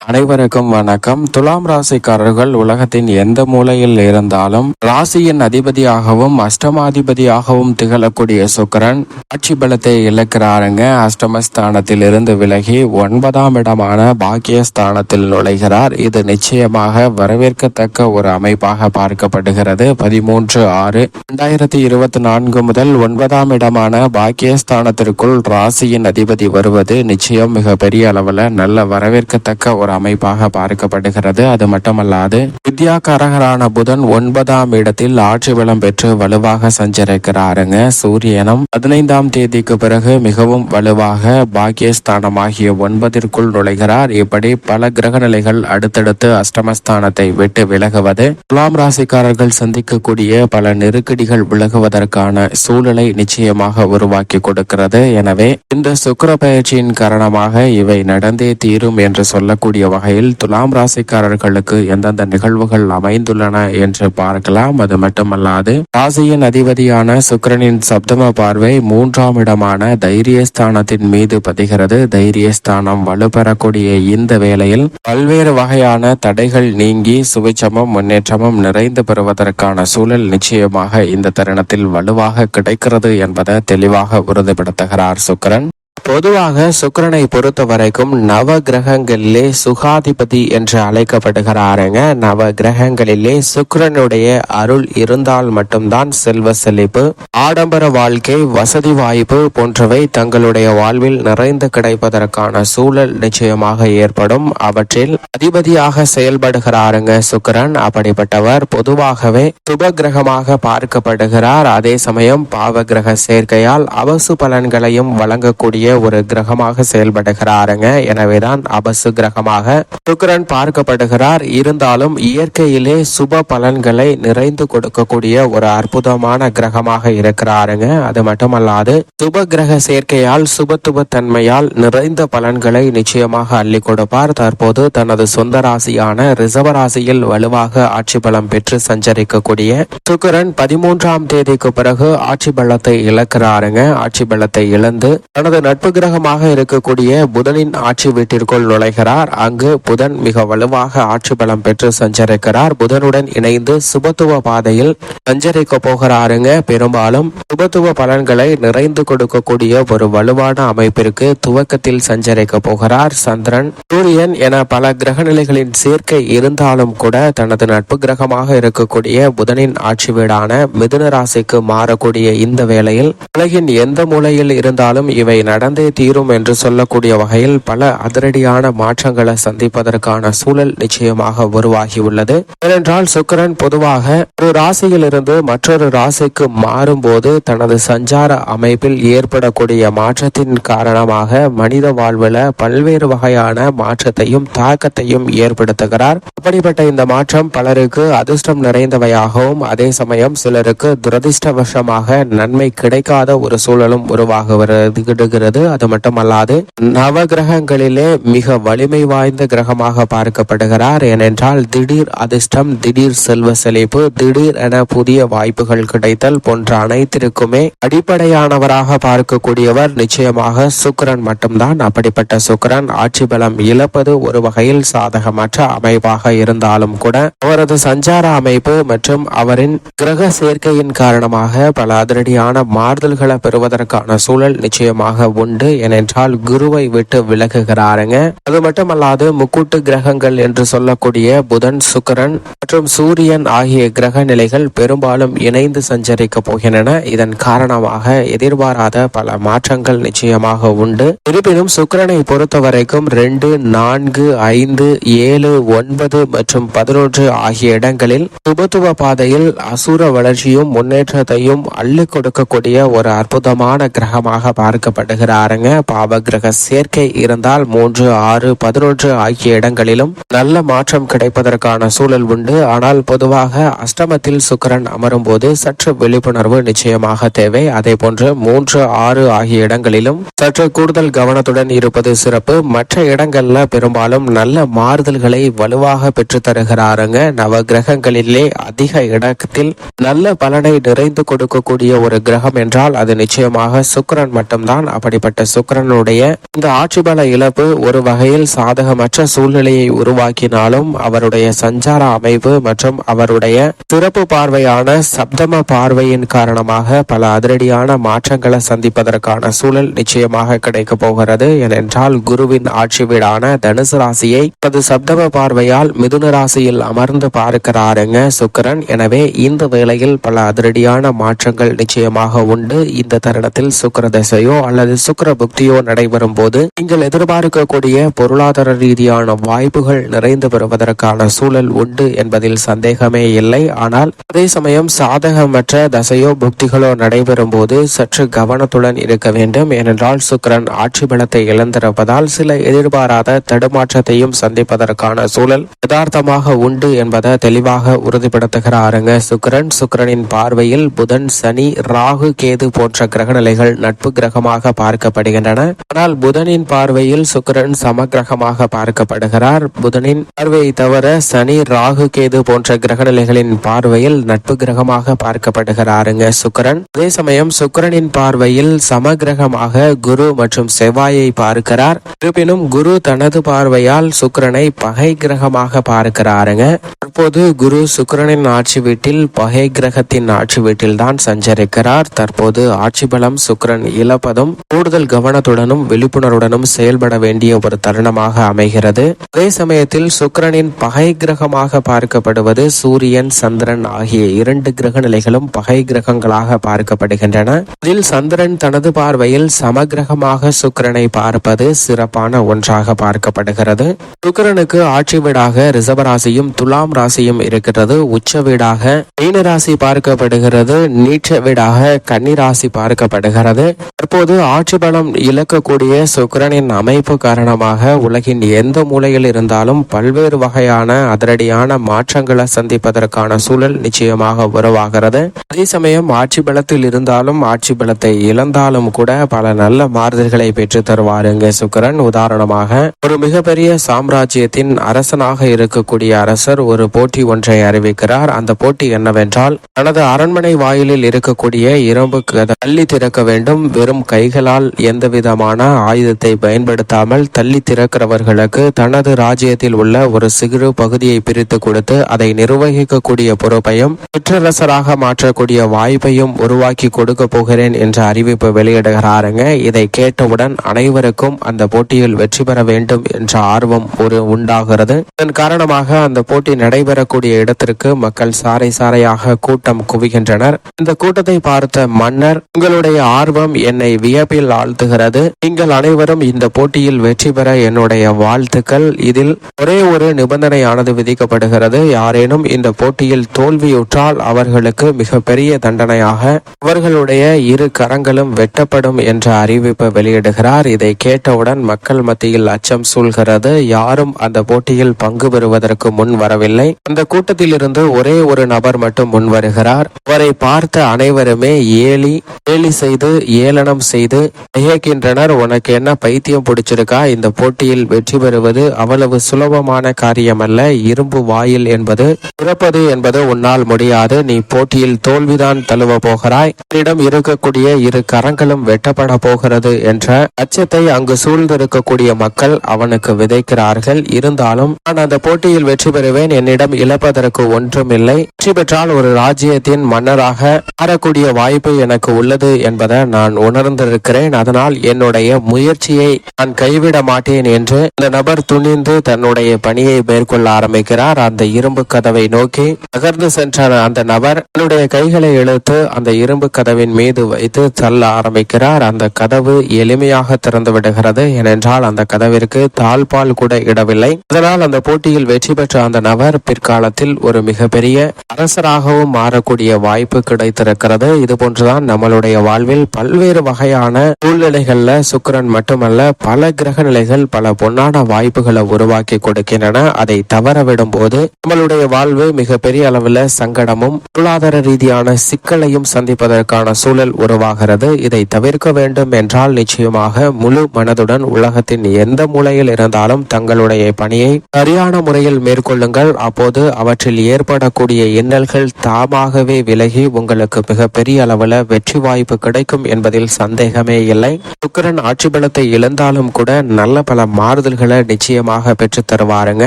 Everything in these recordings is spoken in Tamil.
அனைவருக்கும் வணக்கம். துலாம் ராசிக்காரர்கள் உலகத்தின் எந்த மூலையில் இருந்தாலும் ராசியின் அதிபதியாகவும் அஷ்டமாதிபதியாகவும் திகழக்கூடிய சுக்கிரன் ஆட்சி பலத்தை இழக்கிறாருங்க. அஷ்டமஸ்தானத்தில் இருந்து விலகி 9ஆம் இடமான பாக்கியஸ்தானத்தில் நுழைகிறார். இது நிச்சயமாக வரவேற்கத்தக்க ஒரு அமைப்பாக பார்க்கப்படுகிறது. 13/6/2024 முதல் 9ஆம் இடமான பாக்கியஸ்தானத்திற்குள் ராசியின் அதிபதி வருவது நிச்சயம் மிக பெரிய அளவில் நல்ல வரவேற்கத்தக்க ஒரு அமைப்பாக பார்க்கப்படுகிறது. அது மட்டுமல்லாது வித்யாகாரகரான புதன் 9ஆம் இடத்தில் ஆட்சி பலம் பெற்று வலுவாக சஞ்சரிக்கிறாருங்க. சூரியனும் 15ஆம் தேதிக்கு பிறகு மிகவும் வலுவாக பாக்கியஸ்தானமாகிய 9ற்குள் நுழைகிறார். இப்படி பல கிரக நிலைகள் அடுத்தடுத்து அஷ்டமஸ்தானத்தை விட்டு விலகுவது துலாம் ராசிக்காரர்கள் சந்திக்கக்கூடிய பல நெருக்கடிகள் விலகுவதற்கான சூழலை நிச்சயமாக உருவாக்கி கொடுக்கிறது. எனவே இந்த சுக்கிர பயிற்சியின் காரணமாக இவை நடந்தே தீரும் என்று சொல்லக்கூடிய வகையில் துலாம் ராசிக்காரர்களுக்கு எந்தெந்த நிகழ்வுகள் அமைந்துள்ளன என்று பார்க்கலாம். அது மட்டுமல்லாது ராசியின் அதிபதியான சுக்கிரனின் சப்தம பார்வை 3ஆம் இடமான தைரியஸ்தானத்தின் மீது பதிகிறது. தைரியஸ்தானம் வலுப்பெறக்கூடிய இந்த வேளையில் பல்வேறு வகையான தடைகள் நீங்கி சுவிச்சமும் முன்னேற்றமும் நிறைந்து பெறுவதற்கான சூழல் நிச்சயமாக இந்த தருணத்தில் வலுவாக கிடைக்கிறது என்பதை தெளிவாக உறுதிப்படுத்துகிறார் சுக்கிரன். பொதுவாக சுக்கிரனை பொறுத்த வரைக்கும் நவ கிரகங்களிலே சுகாதிபதி என்று அழைக்கப்படுகிறாருங்க. நவ கிரகங்களிலே சுக்கிரனுடைய அருள் இருந்தால் மட்டும்தான் செல்வ செழிப்பு, ஆடம்பர வாழ்க்கை, வசதி வாய்ப்பு போன்றவை தங்களுடைய வாழ்வில் நிறைந்து கிடைப்பதற்கான சூழல் நிச்சயமாக ஏற்படும். அவற்றில் அதிபதியாக செயல்படுகிறாருங்க சுக்கிரன். அப்படிப்பட்டவர் பொதுவாகவே சுப கிரகமாக பார்க்கப்படுகிறார். அதே சமயம் பாவ கிரக சேர்க்கையால் அவசு பலன்களையும் வழங்கக்கூடிய ஒரு கிரகமாக செயல்படுகிறாருங்க. எனவேதான் அபசு கிரகமாக சுக்கிரன் பார்க்கப்படுகிறார். இருந்தாலும் இயற்கையிலே சுப பலன்களை நிறைந்து கொடுக்கக்கூடிய ஒரு அற்புதமான கிரகமாக இருக்கிறாருங்க. அது மட்டுமல்லாது சுப கிரக சேர்க்கையால் சுபத்துவ தன்மையால் நிறைந்த பலன்களை நிச்சயமாக அள்ளி கொடுப்பார். தற்போது தனது சொந்த ராசியான ரிஷப ராசியில் வலுவாக ஆட்சி பலம் பெற்று சஞ்சரிக்கக்கூடிய சுக்கிரன் 13ஆம் தேதிக்கு பிறகு ஆட்சி பலத்தை இழக்கிறாருங்க. ஆட்சி பலத்தை இழந்து தனது நட்பு கிரகமாக இருக்கக்கூடிய புதனின் ஆட்சி வீட்டிற்குள் நுழைகிறார். அங்கு புதன் மிக வலுவாக ஆட்சி பலம் பெற்று சஞ்சரிக்கிறார். புதனுடன் இணைந்து சுபத்துவ பாதையில் சஞ்சரிக்க போகிறாருங்க. பெரும்பாலும் சுபத்துவ பலன்களை நிறைந்து கொடுக்கக்கூடிய ஒரு வலுவான அமைப்பிற்கு துவக்கத்தில் சஞ்சரிக்க போகிறார். சந்திரன், சூரியன் என பல கிரக நிலைகளின் சேர்க்கை இருந்தாலும் கூட தனது நட்பு கிரகமாக இருக்கக்கூடிய புதனின் ஆட்சி வீடான மிதுன ராசிக்கு மாறக்கூடிய இந்த வேளையில் உலகின் எந்த மூலையில் இருந்தாலும் இவை நடந்தே தீரும் என்று சொல்லக்கூடிய வகையில் பல அதிரடியான மாற்றங்களை சந்திப்பதற்கான சூழல் நிச்சயமாக உருவாகியுள்ளது. ஏனென்றால் சுக்கிரன் பொதுவாக ஒரு ராசியில் இருந்து மற்றொரு ராசிக்கு மாறும்போது தனது சஞ்சார அமைப்பில் ஏற்படக்கூடிய மாற்றத்தின் காரணமாக மனித வாழ்வில் பல்வேறு வகையான மாற்றத்தையும் தாக்கத்தையும் ஏற்படுத்துகிறார். அப்படிப்பட்ட இந்த மாற்றம் பலருக்கு அதிர்ஷ்டம் நிறைந்தவையாகவும் அதே சமயம் சிலருக்கு துரதிர்ஷ்டவசமாக நன்மை கிடைக்காத ஒரு சூழலும் உருவாகுகிறது. அது மட்டுமல்லாது நவ கிரகங்களிலே மிக வலிமை வாய்ந்த கிரகமாக பார்க்கப்படுகிறார். ஏனென்றால் திடீர் அதிர்ஷ்டம், திடீர் செல்வ செழிப்பு, திடீர் என புதிய வாய்ப்புகள் கிடைத்தல் போன்ற அனைத்திற்குமே அடிப்படையானவராக பார்க்கக்கூடியவர் நிச்சயமாக சுக்கிரன் மட்டும்தான். அப்படிப்பட்ட சுக்கிரன் ஆட்சி பலம் இழப்பது ஒரு வகையில் சாதகமற்ற அமைப்பாக இருந்தாலும் கூட அவரது சஞ்சார அமைப்பு மற்றும் அவரின் கிரக சேர்க்கையின் காரணமாக பல அதிரடியான மாறுதல்களை பெறுவதற்கான சூழல் நிச்சயமாக உண்டு. ஏனென்றால் குருவை விட்டு விலகுகிறாருங்க. அது மட்டுமல்லாது முக்கூட்டு கிரகங்கள் என்று சொல்லக்கூடிய புதன், சுக்கிரன் மற்றும் சூரியன் ஆகிய கிரக நிலைகள் பெரும்பாலும் இணைந்து சஞ்சரிக்க போகின்றன. இதன் காரணமாக எதிர்பாராத பல மாற்றங்கள் நிச்சயமாக உண்டு. இருப்பினும் சுக்கிரனை பொறுத்த வரைக்கும் 2, 4, 5, 7, 9 மற்றும் 11 ஆகிய இடங்களில் சுபத்துவ பாதையில் அசுர வளர்ச்சியும் முன்னேற்றத்தையும் அள்ளி கொடுக்கக்கூடிய ஒரு அற்புதமான கிரகமாக பார்க்கப்படுகிறாருங்க. பாவ கிரக சேர்க்கை இருந்தால் 3, 6, 11 ஆகிய இடங்களிலும் நல்ல மாற்றம் கிடைப்பதற்கான சூழல் உண்டு. ஆனால் பொதுவாக அஷ்டமத்தில் சுக்கிரன் அமரும் போது சற்று விழிப்புணர்வு நிச்சயமாக தேவை. அதே போன்று 3, 6 ஆகிய இடங்களிலும் சற்று கூடுதல் கவனத்துடன் இருப்பது சிறப்பு. மற்ற இடங்கள்ல பெரும்பாலும் நல்ல மாறுதல்களை வலுவாக பெற்று தருகிறாருங்க. நவ கிரகங்களிலே அதிக இடத்தில் நல்ல பலனை நிறைந்து கொடுக்கக்கூடிய ஒரு கிரகம் என்றால் அது நிச்சயமாக சுக்கிரன் மட்டும்தான். அப்படி அப்படிப்பட்ட சுக்கிரனுடைய இந்த ஆட்சி பல இழப்பு ஒரு வகையில் சாதகமற்ற சூழ்நிலையை உருவாக்கினாலும் அவருடைய சஞ்சார அமைப்பு மற்றும் அவருடைய சிறப்பு பார்வையான சப்தம பார்வையின் காரணமாக பல அதிரடியான மாற்றங்களை சந்திப்பதற்கான சூழல் நிச்சயமாக கிடைக்க போகிறது. ஏனென்றால் குருவின் ஆட்சி வீடான தனுசு ராசியை தனது சப்தம பார்வையால் மிதுன ராசியில் அமர்ந்து பார்க்கிறாருங்க சுக்கிரன். எனவே இந்த வேளையில் பல அதிரடியான மாற்றங்கள் நிச்சயமாக உண்டு. இந்த தருணத்தில் சுக்கிர தசையோ அல்லது சுக்கிர புக்தியோ நடைபெறும் போது நீங்கள் எதிர்பார்க்கக்கூடிய பொருளாதார ரீதியான வாய்ப்புகள் நிறைந்து பெறுவதற்கான சூழல் உண்டு என்பதில் சந்தேகமே இல்லை. ஆனால் அதே சமயம் சாதகமற்ற தசையோ புக்திகளோ நடைபெறும் போது சற்று கவனத்துடன் இருக்க வேண்டும். ஏனென்றால் சுக்கிரன் ஆட்சி பலத்தை இழந்திருப்பதால் சில எதிர்பாராத தடுமாற்றத்தையும் சந்திப்பதற்கான சூழல் யதார்த்தமாக உண்டு என்பதை தெளிவாக உறுதிப்படுத்துகிறாருங்க சுக்கிரன். சுக்கிரனின் பார்வையில் புதன், சனி, ராகு, கேது போன்ற கிரகநிலைகள் நட்பு கிரகமாக பார்க்கப்படுகின்றன. ஆனால் புதனின் பார்வையில் சுக்கிரன் சமகிரகமாக பார்க்கப்படுகிறார். புதனின் பார்வையை தவிர சனி, ராகு, கேது போன்ற கிரகநிலைகளின் பார்வையில் நட்பு கிரகமாக பார்க்கப்படுகிறாருங்க சுக்கிரன். அதே சமயம் சுக்கிரனின் பார்வையில் சமகிரகமாக குரு மற்றும் செவ்வாயை பார்க்கிறார். இருப்பினும் குரு தனது பார்வையால் சுக்கிரனை பகை கிரகமாக பார்க்கிறாருங்க. தற்போது குரு சுக்கிரனின் ஆட்சி வீட்டில் பகை கிரகத்தின் ஆட்சி வீட்டில் தான் சஞ்சரிக்கிறார். தற்போது ஆட்சி பலம் சுக்கிரன் இழப்பதும் கூடுதல் கவனத்துடனும் விழிப்புணர்வுடனும் செயல்பட வேண்டிய ஒரு தருணமாக அமைகிறது. அதே சமயத்தில் சுக்கிரனின் பகை கிரகமாக பார்க்கப்படுவது சூரியன், சந்திரன் ஆகிய 2 கிரக நிலைகளும் பகை கிரகங்களாக பார்க்கப்படுகின்றன. இதில் சந்திரன் தனது பார்வையில் சமகிரகமாக சுக்கிரனை பார்ப்பது சிறப்பான ஒன்றாக பார்க்கப்படுகிறது. சுக்கிரனுக்கு ஆட்சி வீடாக ரிஷபராசியும் துலாம் ராசியும் இருக்கிறது. உச்ச வீடாக மீன ராசி பார்க்கப்படுகிறது. நீச்ச வீடாக கன்னி ராசி பார்க்கப்படுகிறது. தற்போது ஆட்சி பலம் இழக்கக்கூடிய சுக்கிரனின் அமைப்பு காரணமாக உலகின் எந்த மூலையில் இருந்தாலும் பல்வேறு வகையான அதிரடியான மாற்றங்களை சந்திப்பதற்கான சூழல் நிச்சயமாக உருவாகிறது. அதே சமயம் ஆட்சி பலத்தில் இருந்தாலும் ஆட்சி பலத்தை இழந்தாலும் கூட பல நல்ல மாறுதல்களை பெற்று தருவாருங்க சுக்கிரன். உதாரணமாக ஒரு மிகப்பெரிய சாம்ராஜ்யத்தின் அரசனாக இருக்கக்கூடிய அரசர் ஒரு போட்டி ஒன்றை அறிவிக்கிறார். அந்த போட்டி என்னவென்றால் தனது அரண்மனை வாயிலில் இருக்கக்கூடிய இரும்பு தள்ளி திறக்க வேண்டும். வெறும் கைகளால் எந்த விதமான ஆயுதத்தை பயன்படுத்தாமல் தள்ளி திறக்கிறவர்களுக்கு தனது ராஜ்யத்தில் உள்ள ஒரு சிறு பகுதியை பிரித்து கொடுத்து அதை நிர்வகிக்கக்கூடிய பொறுப்பையும் சிற்றரசராக மாற்றக்கூடிய வாய்ப்பையும் உருவாக்கி கொடுக்க போகிறேன் என்ற அறிவிப்பு வெளியிடுகிறாருங்க. இதை கேட்டவுடன் அனைவருக்கும் அந்த போட்டியில் வெற்றி பெற வேண்டும் என்ற ஆர்வம் உண்டாகிறது. இதன் காரணமாக அந்த போட்டி நடைபெறக்கூடிய இடத்திற்கு மக்கள் சாறை சாறையாக கூட்டம் குவிகின்றனர். இந்த கூட்டத்தை பார்த்த மன்னர், உங்களுடைய ஆர்வம் என்னை வியப்பில் ஆழ்த்துகிறது. நீங்கள் அனைவரும் இந்த போட்டியில் வெற்றி பெற என்னுடைய வாழ்த்துக்கள். இதில் ஒரே ஒரு நிபந்தனையானது விதிக்கப்படுகிறது. யாரேனும் இந்த போட்டியில் தோல்வியுற்றால் அவர்களுக்கு மிக பெரிய தண்டனையாக அவர்களுடைய 2 கரங்களும் வெட்டப்படும் என்ற அறிவிப்பை வெளியிடுகிறார். இதை கேட்டவுடன் மக்கள் மத்தியில் அச்சம் சூழ்கிறது. யாரும் அந்த போட்டியில் பங்கு பெறுவதற்கு முன் வரவில்லை. அந்த கூட்டத்தில் இருந்து ஒரே ஒரு நபர் மட்டும் முன் வருகிறார். அவரை பார்த்த அனைவருமே ஏலி செய்து ஏளனம் செய்து திகைக்கின்றனர். உனக்கு என்ன பைத்தியம் பிடிச்சிருக்கா? இந்த போட்டியில் வெற்றி பெறுவது அவ்வளவு சுலபமான காரியம் அல்ல. இரும்பு வாயில் என்பது திறப்பது என்பது உன்னால் முடியாது. நீ போட்டியில் தோல்விதான் தழுவ போகிறாய். உன்னிடம் இருக்கக்கூடிய 2 கரங்களும் வெட்டப்பட போகிறது என்ற அச்சத்தை அங்கு சூழ்ந்திருக்கக்கூடிய மக்கள் அவனுக்கு விதைக்கிறார்கள். இருந்தாலும் நான் அந்த போட்டியில் வெற்றி பெறுவேன். என்னிடம் இழப்பதற்கு ஒன்றுமில்லை. வெற்றி பெற்றால் ஒரு ராஜ்யத்தின் மன்னராக மாறக்கூடிய வாய்ப்பு எனக்கு உள்ளது என்பதை நான் உணர்ந்திருக்கிறேன். அதனால் என்னுடைய முயற்சியை நான் கைவிட மாட்டேன் என்று இந்த நபர் துணிந்து தன்னுடைய பணியை மேற்கொள்ள ஆரம்பிக்கிறார். அந்த இரும்பு கதவை நோக்கி நகர்ந்து சென்ற அந்த நபர் தன்னுடைய கைகளை இழுத்து அந்த இரும்பு கதவின் மீது வைத்து தள்ள ஆரம்பிக்கிறார். அந்த கதவு எளிமையாக திறந்து விடுகிறது. ஏனென்றால் அந்த கதவிற்கு தாழ்பால் கூட இடவில்லை. அதனால் அந்த போட்டியில் வெற்றி பெற்ற அந்த நபர் பிற்காலத்தில் ஒரு மிகப்பெரிய அரசராகவும் மாறக்கூடிய வாய்ப்பு கிடைத்திருக்கிறது. இது போன்றுதான் நம்மளுடைய வாழ்வில் பல்வேறு வகையான சூழ்நிலைகள்ல சுக்கிரன் மட்டுமல்ல பல கிரக நிலைகள் பல பொன்னான வாய்ப்புகளை உருவாக்கி கொடுக்கின்றன. அதை தவறவிடும் போது நம்மளுடைய வாழ்வு மிகப்பெரிய அளவில் சங்கடமும் பொருளாதார ரீதியான சிக்கலையும் சந்திப்பதற்கான சூழல் உருவாகிறது. இதை தவிர்க்க வேண்டும் என்றால் நிச்சயமாக முழு மனதுடன் உலகத்தின் எந்த மூலையில் இருந்தாலும் தங்களுடைய பணியை சரியான முறையில் மேற்கொள்ளுங்கள். அப்போது அவற்றில் ஏற்படக்கூடிய இன்னல்கள் தாமாகவே விலகி உங்களுக்கு மிகப்பெரிய அளவில் வெற்றி வாய்ப்பு கிடைக்கும் என்பதில் சந்தேகமே இல்லை. சுக்கிரன் ஆட்சி பலத்தை இழந்தாலும் கூட நல்ல பல மாறுதல்களை நிச்சயமாக பெற்று தருவாருங்க.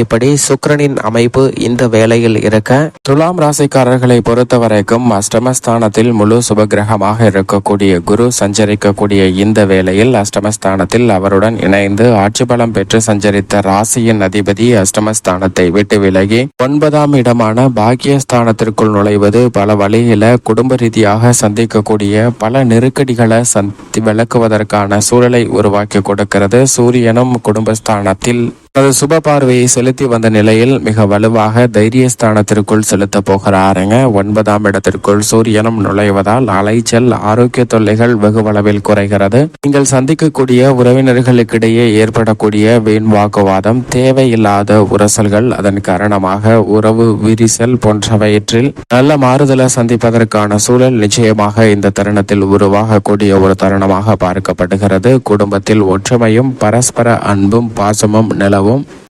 இப்படி சுக்கிரனின் அமைப்பு இந்த வேளையில் இருக்க, துலாம் ராசிக்காரர்களை பொறுத்த வரைக்கும் அஷ்டமஸ்தானத்தில் முழு சுபகிரகமாக இருக்கக்கூடிய குரு சஞ்சரிக்கக்கூடிய இந்த வேளையில் அஷ்டமஸ்தானத்தில் அவருடன் இணைந்து ஆட்சி பலம் பெற்று சஞ்சரித்த ராசியின் அதிபதி அஷ்டமஸ்தானத்தை விட்டு விலகி 9ஆம் இடமான பாக்கியஸ்தானத்திற்குள் நுழைவது பல வழியில குடும்ப ரீதியாக சந்திக்கக்கூடிய பல நெருக்கடிகளை விளக்குவதற்கான சூழலை உருவாக்கி கொடுக்கிறது. சூரியனும் குடும்பஸ்தானத்தில் தனது சுப பார்வையை செலுத்தி வந்த நிலையில் மிக வலுவாக தைரியஸ்தானத்திற்குள் செலுத்த போகிறாருங்க. 9ஆம் இடத்திற்குள் சூரியனும் நுழைவதால் அலைச்சல், ஆரோக்கிய தொல்லைகள் வெகுவளவில் குறைகிறது. நீங்கள் சந்திக்கக்கூடிய உறவினர்களுக்கிடையே ஏற்படக்கூடிய வீண் வாக்குவாதம், தேவையில்லாத உரசல்கள், அதன் காரணமாக உறவு விரிசல் போன்றவற்றில் நல்ல மாறுதலை சந்திப்பதற்கான சூழல் நிச்சயமாக இந்த தருணத்தில் உருவாகக்கூடிய ஒரு தருணமாக பார்க்கப்படுகிறது. குடும்பத்தில் ஒற்றுமையும் பரஸ்பர அன்பும் பாசமும் நிலவும்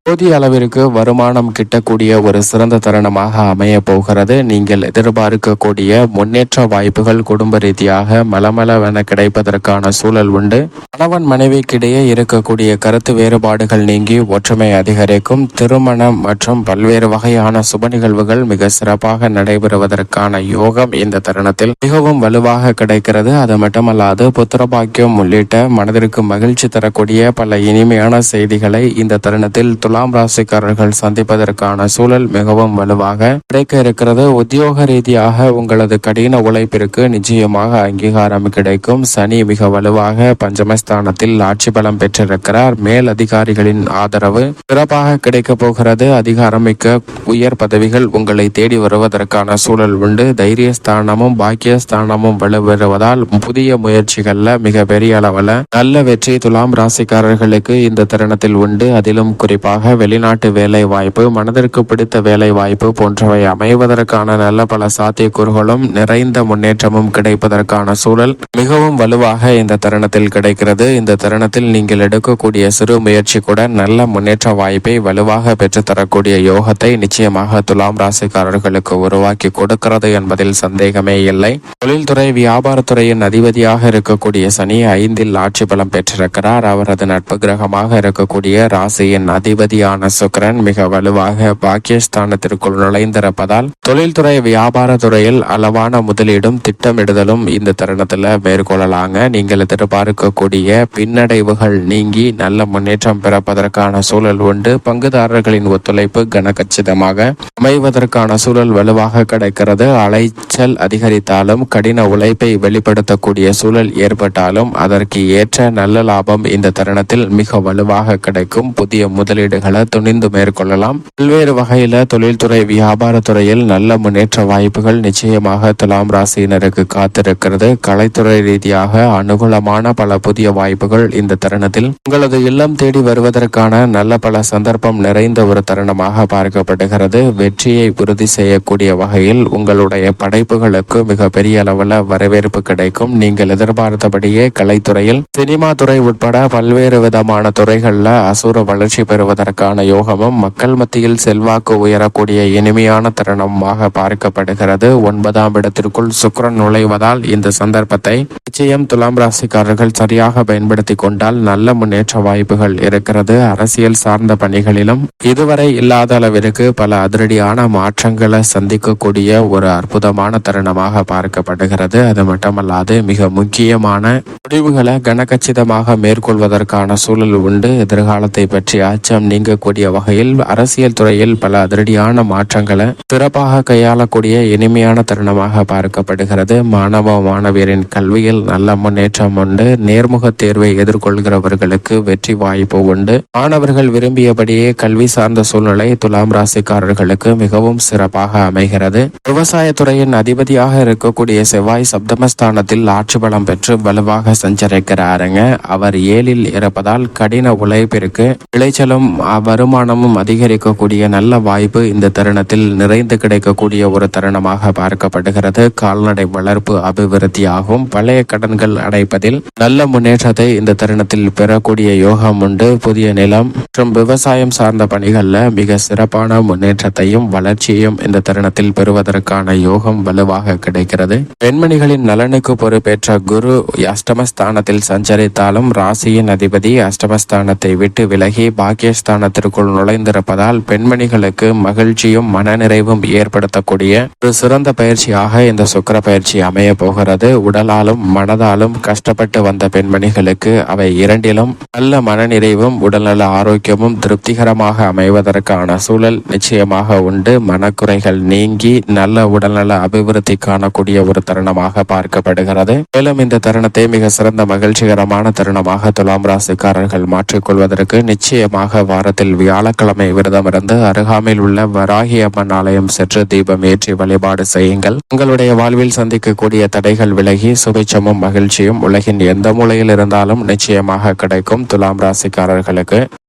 போதிய அளவிற்கு வருமானம் கிட்டக்கூடிய ஒரு சிறந்த தருணமாக அமைய போகிறது. நீங்கள் எதிர்பார்க்கக்கூடிய முன்னேற்ற வாய்ப்புகள் குடும்ப ரீதியாக மலமளவென கிடைப்பதற்கான சூழல் உண்டு. கணவன் மனைவிக்கிடையே இருக்கக்கூடிய கருத்து வேறுபாடுகள் நீங்கி ஒற்றுமை அதிகரிக்கும். திருமணம் மற்றும் பல்வேறு வகையான சுப நிகழ்வுகள் மிக சிறப்பாக நடைபெறுவதற்கான யோகம் இந்த தருணத்தில் மிகவும் வலுவாக கிடைக்கிறது. அது மட்டுமல்லாது புத்திரபாக்கியம் உள்ளிட்ட மனதிற்கு மகிழ்ச்சி தரக்கூடிய பல இனிமையான செய்திகளை இந்த தருணத்தில் துலாம் ராசிக்காரர்கள் சந்திப்பதற்கான சூழல் மிகவும் வலுவாக கிடைக்க இருக்கிறது. உத்தியோக ரீதியாக உங்களது கடின உழைப்பிற்கு நிச்சயமாக அங்கீகாரம் கிடைக்கும். சனி மிக வலுவாக பஞ்சமஸ்தானத்தில் ஆட்சி பலம் பெற்றிருக்கிறார். மேல் அதிகாரிகளின் ஆதரவு சிறப்பாக கிடைக்க போகிறது. அதிகாரமிக்க உயர் பதவிகள் உங்களை தேடி வருவதற்கான சூழல் உண்டு. தைரியஸ்தானமும் பாக்கியஸ்தானமும் வலுவருவதால் புதிய முயற்சிகள்ல மிக பெரிய அளவில் நல்ல வெற்றி துலாம் ராசிக்காரர்களுக்கு இந்த தருணத்தில் உண்டு. அதிலும் குறிப்பாக வெளிநாட்டு வேலை வாய்ப்பு, மனதிற்கு பிடித்த வேலை வாய்ப்பு போன்றவை அமைவதற்கான நல்ல பல சாத்தியக்கூறுகளும் நிறைந்த முன்னேற்றமும் கிடைப்பதற்கான சூழல் மிகவும் வலுவாக இந்த தருணத்தில் கிடைக்கிறது. இந்த தருணத்தில் நீங்கள் எடுக்கக்கூடிய சிறு முயற்சி கூட நல்ல முன்னேற்ற வாய்ப்பை வலுவாக பெற்று தரக்கூடிய யோகத்தை நிச்சயமாக துலாம் ராசிக்காரர்களுக்கு உருவாக்கி கொடுக்கிறது என்பதில் சந்தேகமே இல்லை. தொழில்துறை வியாபாரத்துறையின் அதிபதியாக இருக்கக்கூடிய சனி 5இல் ஆட்சி பலம் பெற்றிருக்கிறார். அவரது நட்பு கிரகமாக இருக்கக்கூடிய ராசியின் அதிபதியான சுக்கிரன் மிக வலுவாக பாக்கியஸ்தானத்திற்குள் நுழைந்திருப்பதால் தொழில்துறை வியாபாரத்துறையில் அளவான முதலீடும் திட்டமிடுதலும் இந்த தருணத்தில் மேற்கொள்ளலாங்க. நீங்கள் எதிர்பார்க்கக்கூடிய பின்னடைவுகள் நீங்கி நல்ல முன்னேற்றம் பிறப்பதற்கான சூழல் உண்டு. பங்குதாரர்களின் ஒத்துழைப்பு கனகச்சிதமாக அமைவதற்கான சூழல் வலுவாக கிடைக்கிறது. அலைச்சல் அதிகரித்தாலும் கடின உழைப்பை வெளிப்படுத்தக்கூடிய சூழல் ஏற்பட்டாலும் அதற்கு ஏற்ற நல்ல லாபம் இந்த தருணத்தில் மிக வலுவாக கிடைக்கும். புதிய முதலீடுகளை துணிந்து மேற்கொள்ளலாம். பல்வேறு வகையில தொழில்துறை வியாபாரத்துறையில் நல்ல முன்னேற்ற வாய்ப்புகள் நிச்சயமாக துலாம் ராசியினருக்கு காத்திருக்கிறது. கலைத்துறை ரீதியாக அனுகூலமான பல புதிய வாய்ப்புகள் இந்த தருணத்தில் உங்களது இல்லம் தேடி வருவதற்கான நல்ல பல சந்தர்ப்பம் நிறைந்த ஒரு தருணமாக பார்க்கப்படுகிறது. வெற்றியை உறுதி செய்யக்கூடிய வகையில் உங்களுடைய படைப்புகளுக்கு மிக பெரிய அளவில் வரவேற்பு கிடைக்கும். நீங்கள் எதிர்பார்த்தபடியே கலைத்துறையில் சினிமா துறை உட்பட பல்வேறு விதமான துறைகளில் அசுர வளர்ச்சி பெறுவதற்கான யோகமும் மக்கள் மத்தியில் செல்வாக்கு உயரக்கூடிய இனிமையான தருணமாக பார்க்கப்படுகிறது. 9ஆம் இடத்திற்குள் சுக்கிரன் நுழைவதால் இந்த சந்தர்ப்பத்தை நிச்சயம் துலாம் ராசிக்காரர்கள் சரியாக பயன்படுத்தி கொண்டால் நல்ல முன்னேற்ற வாய்ப்புகள் இருக்கிறது. அரசியல் சார்ந்த பணிகளிலும் இதுவரை இல்லாத அளவிற்கு பல அதிரடியான மாற்றங்களை சந்திக்கக்கூடிய ஒரு அற்புதமான தருணமாக பார்க்கப்படுகிறது. அது மட்டுமல்லாது மிக முக்கியமான முடிவுகளை கனகச்சிதமாக மேற்கொள்வதற்கான சூழல் உண்டு. எதிர்காலத்தை பற்றிய அச்சம் நீங்கக்கூடிய வகையில் அரசியல் துறையில் பல அதிரடியான மாற்றங்களை சிறப்பாக கையாளக்கூடிய இனிமையான தருணமாக பார்க்கப்படுகிறது. மாணவ மாணவியரின் கல்வியில் நல்ல முன்னேற்றம் உண்டு. நேர்முக தேர்வை எதிர்கொள்கிறவர்களுக்கு வெற்றி வாய்ப்பு உண்டு. மாணவர்கள் விரும்பியபடியே கல்வி சார்ந்த சூழ்நிலை துலாம் ராசிக்காரர்களுக்கு மிகவும் சிறப்பாக அமைகிறது. விவசாயத்துறையின் அதிபதியாக இருக்கக்கூடிய செவ்வாய் சப்தமஸ்தானத்தில் ஆட்சி பலம் பெற்று வலுவாக சஞ்சரிக்கிறாருங்க. அவர் 7இல் இருப்பதால் கடின உழைப்பிற்கு விளைச்சலும் வருமானமும் அதிகரிக்கக்கூடிய நல்ல வாய்ப்பு இந்த தருணத்தில் நிறைந்து கிடைக்கக்கூடிய ஒரு தருணமாக பார்க்கப்படுகிறது. கால்நடை வளர்ப்பு அபிவிருத்தியாகும். பழைய கடன்கள் அடைப்பதில் நல்ல முன்னேற்றத்தை இந்த தருணத்தில் பெறக்கூடிய யோகம் உண்டு. புதிய நிலம் மற்றும் விவசாயம் சார்ந்த பணிகளில் மிக சிறப்பான முன்னேற்றத்தையும் வளர்ச்சியையும் இந்த தருணத்தில் பெறுவதற்கான யோகம் வலுவாக கிடைக்கிறது. பெண்மணிகளின் நலனுக்கு பொறுப்பேற்ற குரு அஷ்டமஸ்தானத்தில் சஞ்சரித்தாலும் ராசியின் அதிபதி அஷ்டமஸ்தானத்தை விட்டு விலகி பாக்கியஸ்தானத்திற்குள் நுழைந்திருப்பதால் பெண்மணிகளுக்கு மகிழ்ச்சியும் மனநிறைவும் ஏற்படுத்தக்கூடிய ஒரு சிறந்த பயிற்சியாக இந்த சுக்கிர பயிற்சி அமைய போகிறது. உடலாலும் மனதாலும் கஷ்டப்பட்டு வந்த பெண்மணிகளுக்கு அவை இரண்டிலும் நல்ல மனநிறைவும் உடல்நல ஆரோக்கியமும் திருப்திகரமாக அமைவதற்கான சூழல் நிச்சயமாக உண்டு. மனக்குறைகள் நீங்கி நல்ல உடல்நல அபிவிருத்தி காணக்கூடிய ஒரு தருணமாக பார்க்கப்படுகிறது. மேலும் இந்த தருணத்தை மிக சிறந்த மகிழ்ச்சிகரமான தருணமாக துலாம் ராசிக்காரர்கள் மாற்றிக்கொள்வதற்கு நிச்சயமாக வாரத்தில் வியாழக்கிழமை விரதமிருந்து அருகாமையில் உள்ள வராகி அம்மன் ஆலயம் சென்று தீபம் ஏற்றி வழிபாடு செய்யுங்கள். உங்களுடைய வாழ்வில் சந்திக்கக்கூடிய தடைகள் விலகி சுபிட்சமும் மகிழ்ச்சியும் உலகின் எந்த மூலையில் இருந்தாலும் நிச்சயமாக கிடைக்கும். துலாம் ராசிக்காரர்களுக்கு